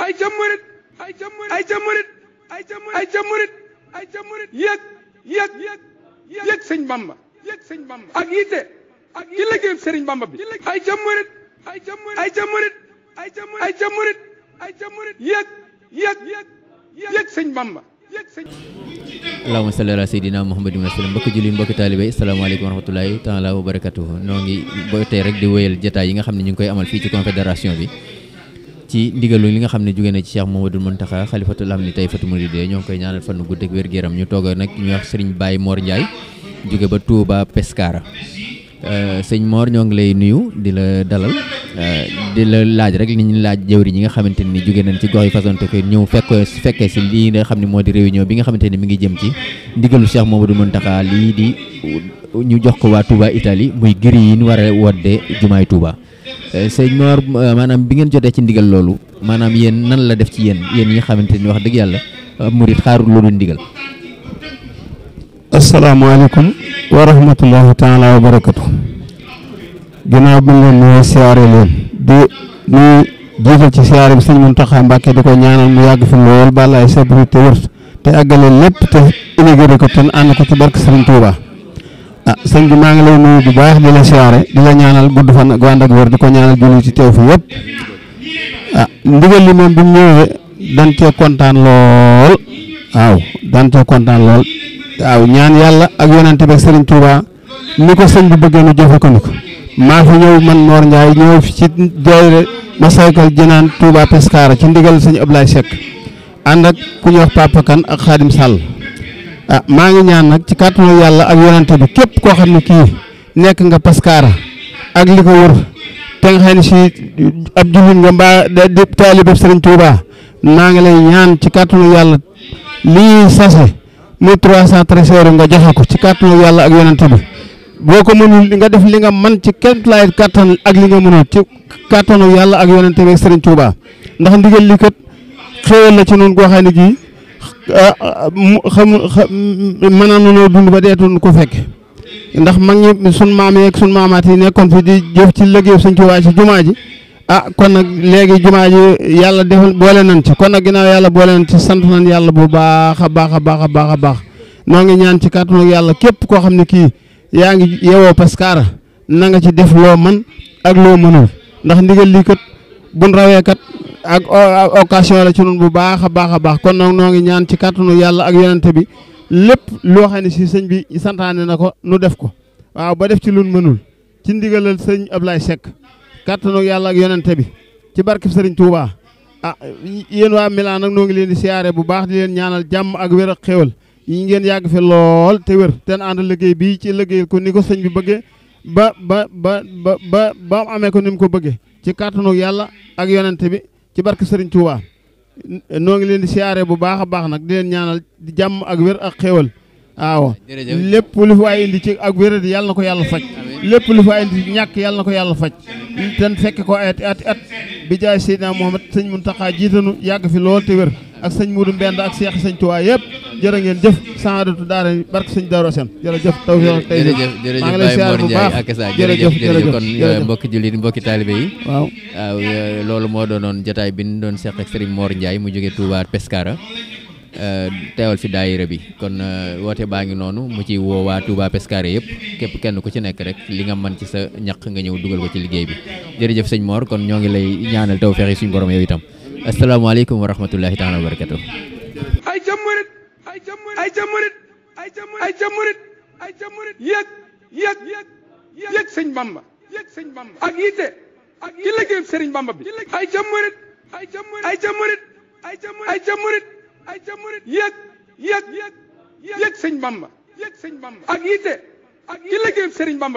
ay ca murit ay ca murit ay ca murit ay ca murit ay ca murit ay ca murit yëg sëñ Bamba ak yitte ci liggéeyub sëriñ Bamba bi ay ca murit ay ca murit ay ca murit ay ca murit ay ca murit ay ca murit yëg sëñ Bamba allahumma salli ala sayyidina muhammadin wa sallam mbokki jullit mbokki taalibe asalaamaaleykum wa rahmatulahi taala wa barakatuhu noo ngi ba tey rek di wéyal jotaay yi nga xam ne ñu ngi koy amal fii ci confédération bi ci ndigalu li nga xam ne jóge na ci Cheikh Mouhamadoul Mountakha xalifatul am ni tey fatu muridé ñoo ngi koy ñaanal fan gudd ak wér-gu-yaram ñu toog nag ñu wax Serigne Baye Mor Ndiaye jóge ba Touba Pescara sëñ Mor ñoo ngi lay nuyu di la dalal di la laaj rek li ñu laaj jëwri ñi nga xamante ni jóge nañ ci gox yi façon ko ñëw fekkee si lii nga xam ne moo di réunion bi nga xamante ni mi ngi jëm ci ndigalu Cheikh Mouhamadoul Mountakha lii di ñu jox ko waa Touba Italie muy gëri yi ñu war a woddee jumaay Touba sëñ Mor maanaam bi ngeen jotee ci ndigal loolu maanaam yéen nan la def ci yéen yi nga xamante ni wax dëgg yàlla murit xaarul loolu ndigal. asalaamaaleykum wa rahmatullahi taala wa barakatu ginnaaw bi ngeen nuyoo siyaare leen di nuyu jiital ci siyaare bi sëñ Mountakha Mbacké di ko ñaanal mu yàgg fi lool bala ay sabri te wër te àggale lépp te inauguré ko te ànd ko ci barke Sëriñ Touba sëñ bi maa ngi lay nuyu bu baax di la siyaare di la ñaanal gudd fan ak ànd ak wër di ko ñaanal julli ci teew fi yëpp ndigal li moom bi mu ñëwee dañ cee kontaan lool waaw ñaan yàlla ak yonante bi ak Serigne Touba ni ko sëñ bi bëggee nu joxe ko ni ko maa fi ñëw man Mor Ndiaye ñëw fi ci daayira Massalikul Jinaan Touba Pescara ci ndigal sëñ Ablaye Seck ànd ak ku ñuy wax Papa Kane ak Khadim Sall maa ngi ñaan nag ci kàttanu yàlla ak yonante bi képp koo xam ne kii nekk nga Pescara ak li ko wër te nga xam ne si ab jullit nga mbaa di taalibe Serigne Touba maa ngi lay ñaan ci kàttanu yàlla lii sase muy 313 euros nga joxe ko ci kàttanu yàlla ak yonante bi boo ko mënul nga def li nga man ci képp laay kàttan ak li nga mënul ci kàttanu yàlla ak yonante bi ak Serigne Touba ndax ndigal li kat xéewal la ci noonu goo xam ne gii mën a nunoo dund ba deetun ko fekk ndax mag ñi sun maam yeeg sun maamaat yi nekkoon fi di jëf ci liggéey Serigne Touba ci jumaa ji kon nag léegi jumaa ji yàlla defal boole nañ ci kon nag ginnaaw yàlla boole nañ ci sant nañ yàlla bu baax a baax noo ngi ñaan ci kàttanu yàlla képp koo xam ne kii yaa ngi yewoo Pescara na nga ci def loo man ak loo mënul ndax ndigal lii kat buñ rawee kat ak occasion la ci nun bu baax a baax kon nag noo ngi ñaan ci kàttanu yàlla ak yonente bi lépp loo xam ne si sëñ bi santaane na ko nu def ko waaw ba def ci lun mënul ci ndigalal sëñ Ablaye Seck kàttanu yàlla ak yonente bi ci barkeb Serigne Touba yéen waa Milan nag noo ngi leen di siyaare bu baax di leen ñaanal jàmm ak wér ak xéwal yi ngeen yàgg fi lool te wér te ànd liggéey bii ci liggéey ko ni ko sëñ bi bëggee ba mu amee ko ni mu ko bëggee ci kàttanu yàlla ak yonente bi ci barke Serigne Touba noo ngi leen di siyaare bu baax a baax nag di leen ñaanal jàmm ak wér ak xéwal waaw lépp lu fi waay indi ci ak wér di yàlla na ko yàlla faj lépp lu fi waay indi ñàkk yàlla na ko yàlla faj ten fekk ko at bi jaay Seydina Muhammad sëñ Mountakha jiitanu yàgg fi lool te wér ak sëñ Moudou Mbend ak Cheikh sëñ Touba yëpp jërë ngeen jëf saadatu daara barke sëñ Darou Sène jërëjëf taw tey maa ngi lay siyaare bu baax jërëjëf kon mbokki jullit mbokki taalibe yi waaw loolu moo doonoon jotaay bi ñu doon seq ak Serigne Mor Ndiaye mu jógee Touba Pescara teewal fi daayira bi kon woote baa ngi noonu mu ci woo waa Touba Pescara yëpp képp kenn ku ci nekk rek li nga mën ci sa ñaq nga ñëw dugal ko ci liggéey bi jërëjëf sëñ Mor kon ñoo ngi lay ñaanal taw fexe suñu borom yow itam asalaamaaleykum wa rahmatullahi taala wa barakatuh ay ca murit ay ca murit ay ca murit ay ca murit ay ca murit yëg sëñ Bamba ak yitte ci liggéey Serigne Bamba bi ay ca murit ay ca murit ay ca murit ay ca murit ay ca murit ay ca murit yëg sëñ Bamba ak yitte ci liggéey Serigne Bamba bi